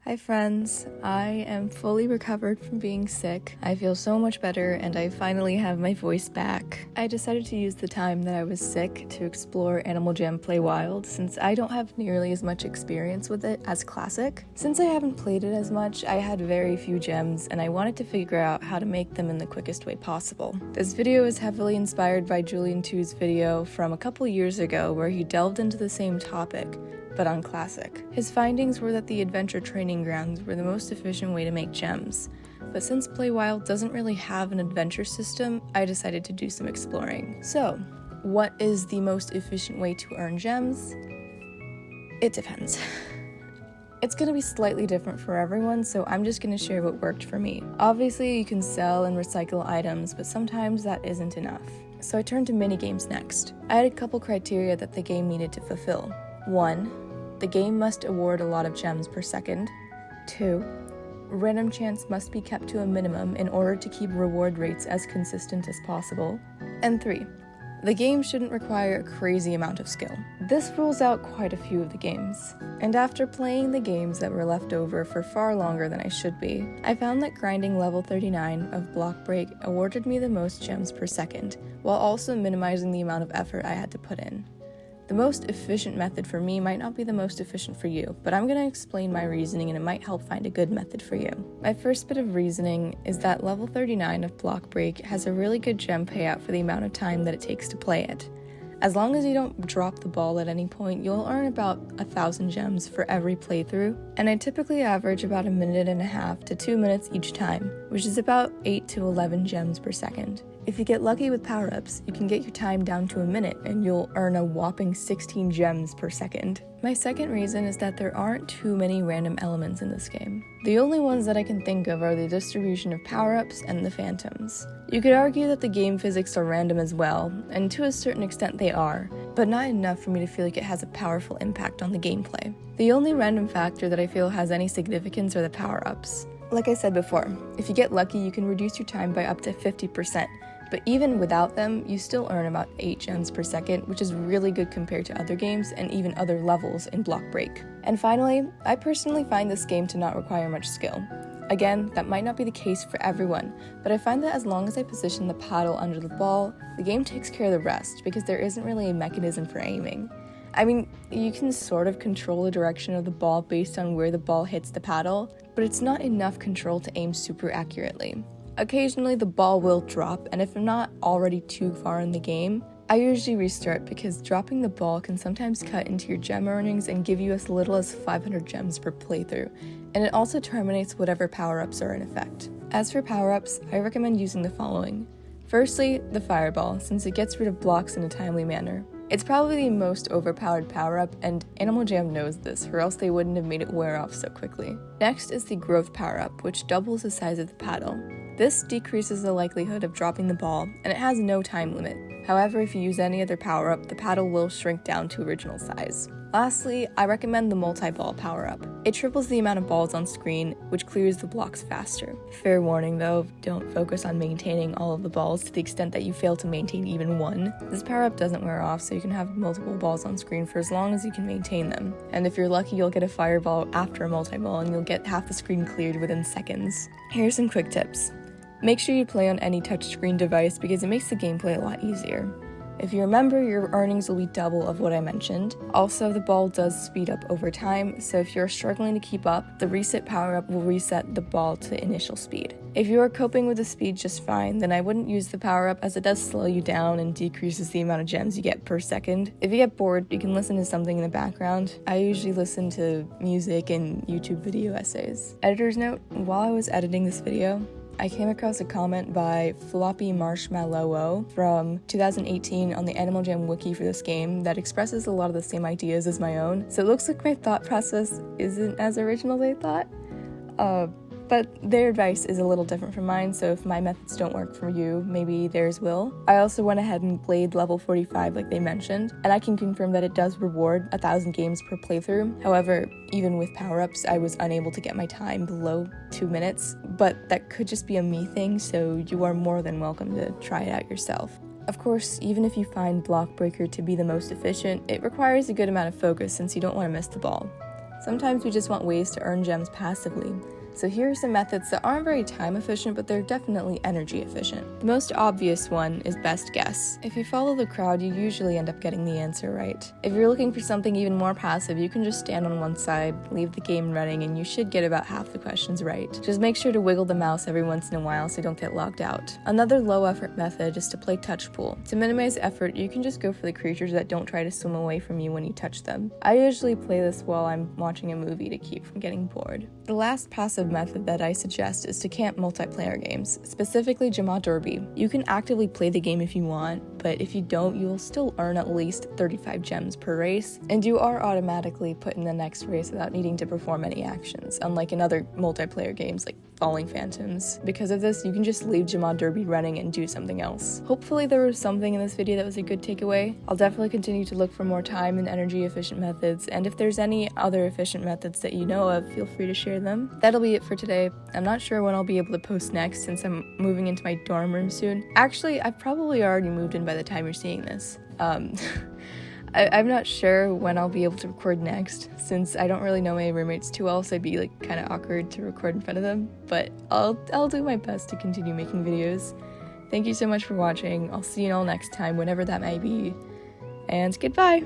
Hi friends, I am fully recovered from being sick. I feel so much better and I finally have my voice back. I decided to use the time that I was sick to explore Animal Jam Play Wild since I don't have nearly as much experience with it as Classic. Since I haven't played it as much, I had very few gems and I wanted to figure out how to make them in the quickest way possible. This video is heavily inspired by Julian2's video from a couple years ago where he delved into the same topic, but on Classic. His findings were that the adventure training grounds were the most efficient way to make gems, but since Play Wild doesn't really have an adventure system, I decided to do some exploring. So, what is the most efficient way to earn gems? It depends. It's gonna be slightly different for everyone, so I'm just gonna share what worked for me. Obviously, you can sell and recycle items, but sometimes that isn't enough. So I turned to minigames next. I had a couple criteria that the game needed to fulfill. 1. The game must award a lot of gems per second. 2. Random chance must be kept to a minimum in order to keep reward rates as consistent as possible. And 3. The game shouldn't require a crazy amount of skill. This rules out quite a few of the games. And after playing the games that were left over for far longer than I should be, I found that grinding level 39 of Block Break awarded me the most gems per second, while also minimizing the amount of effort I had to put in. The most efficient method for me might not be the most efficient for you, but I'm going to explain my reasoning and it might help find a good method for you. My first bit of reasoning is that level 39 of Block Break has a really good gem payout for the amount of time that it takes to play it. As long as you don't drop the ball at any point, you'll earn about 1,000 gems for every playthrough, and I typically average about 1.5 to 2 minutes each time, which is about 8 to 11 gems per second. If you get lucky with power-ups, you can get your time down to a minute and you'll earn a whopping 16 gems per second. My second reason is that there aren't too many random elements in this game. The only ones that I can think of are the distribution of power-ups and the phantoms. You could argue that the game physics are random as well, and to a certain extent they are, but not enough for me to feel like it has a powerful impact on the gameplay. The only random factor that I feel has any significance are the power-ups. Like I said before, if you get lucky you can reduce your time by up to 50%, but even without them, you still earn about 8 gems per second, which is really good compared to other games and even other levels in Block Break. And finally, I personally find this game to not require much skill. Again, that might not be the case for everyone, but I find that as long as I position the paddle under the ball, the game takes care of the rest because there isn't really a mechanism for aiming. I mean, you can sort of control the direction of the ball based on where the ball hits the paddle, but it's not enough control to aim super accurately. Occasionally the ball will drop, and if I'm not already too far in the game, I usually restart because dropping the ball can sometimes cut into your gem earnings and give you as little as 500 gems per playthrough, and it also terminates whatever power-ups are in effect. As for power-ups, I recommend using the following. Firstly, the fireball, since it gets rid of blocks in a timely manner. It's probably the most overpowered power-up, and Animal Jam knows this, or else they wouldn't have made it wear off so quickly. Next is the growth power-up, which doubles the size of the paddle. This decreases the likelihood of dropping the ball, and it has no time limit. However, if you use any other power-up, the paddle will shrink down to original size. Lastly, I recommend the multi-ball power-up. It triples the amount of balls on screen, which clears the blocks faster. Fair warning though, don't focus on maintaining all of the balls to the extent that you fail to maintain even one. This power-up doesn't wear off, so you can have multiple balls on screen for as long as you can maintain them. And if you're lucky, you'll get a fireball after a multi-ball and you'll get half the screen cleared within seconds. Here's some quick tips. Make sure you play on any touchscreen device because it makes the gameplay a lot easier. If you remember, your earnings will be double of what I mentioned. Also, the ball does speed up over time, so if you're struggling to keep up, the reset power-up will reset the ball to initial speed. If you are coping with the speed just fine, then I wouldn't use the power-up as it does slow you down and decreases the amount of gems you get per second. If you get bored, you can listen to something in the background. I usually listen to music and YouTube video essays. Editor's note, while I was editing this video, I came across a comment by Floppy Marshmallow from 2018 on the Animal Jam wiki for this game that expresses a lot of the same ideas as my own, so it looks like my thought process isn't as original as I thought. But their advice is a little different from mine, so if my methods don't work for you, maybe theirs will. I also went ahead and played level 45 like they mentioned, and I can confirm that it does reward 1,000 games per playthrough. However, even with power-ups, I was unable to get my time below 2 minutes, but that could just be a me thing, so you are more than welcome to try it out yourself. Of course, even if you find Block Breaker to be the most efficient, it requires a good amount of focus since you don't want to miss the ball. Sometimes we just want ways to earn gems passively. So here are some methods that aren't very time efficient, but they're definitely energy efficient. The most obvious one is best guess. If you follow the crowd, you usually end up getting the answer right. If you're looking for something even more passive, you can just stand on one side, leave the game running, and you should get about half the questions right. Just make sure to wiggle the mouse every once in a while so you don't get logged out. Another low effort method is to play touch pool. To minimize effort, you can just go for the creatures that don't try to swim away from you when you touch them. I usually play this while I'm watching a movie to keep from getting bored. The last passive method that I suggest is to camp multiplayer games, specifically Jamaa Derby. You can actively play the game if you want, but if you don't, you will still earn at least 35 gems per race, and you are automatically put in the next race without needing to perform any actions, unlike in other multiplayer games like Falling Phantoms. Because of this, you can just leave Jamaa Derby running and do something else. Hopefully there was something in this video that was a good takeaway. I'll definitely continue to look for more time and energy efficient methods, and if there's any other efficient methods that you know of, feel free to share them. That'll be it for today. I'm not sure when I'll be able to post next since I'm moving into my dorm room soon. Actually, I've probably already moved in by the time you're seeing this. I'm not sure when I'll be able to record next, since I don't really know my roommates too well, so it'd be like kind of awkward to record in front of them, but I'll do my best to continue making videos. Thank you so much for watching. I'll see you all next time, whenever that may be, and goodbye!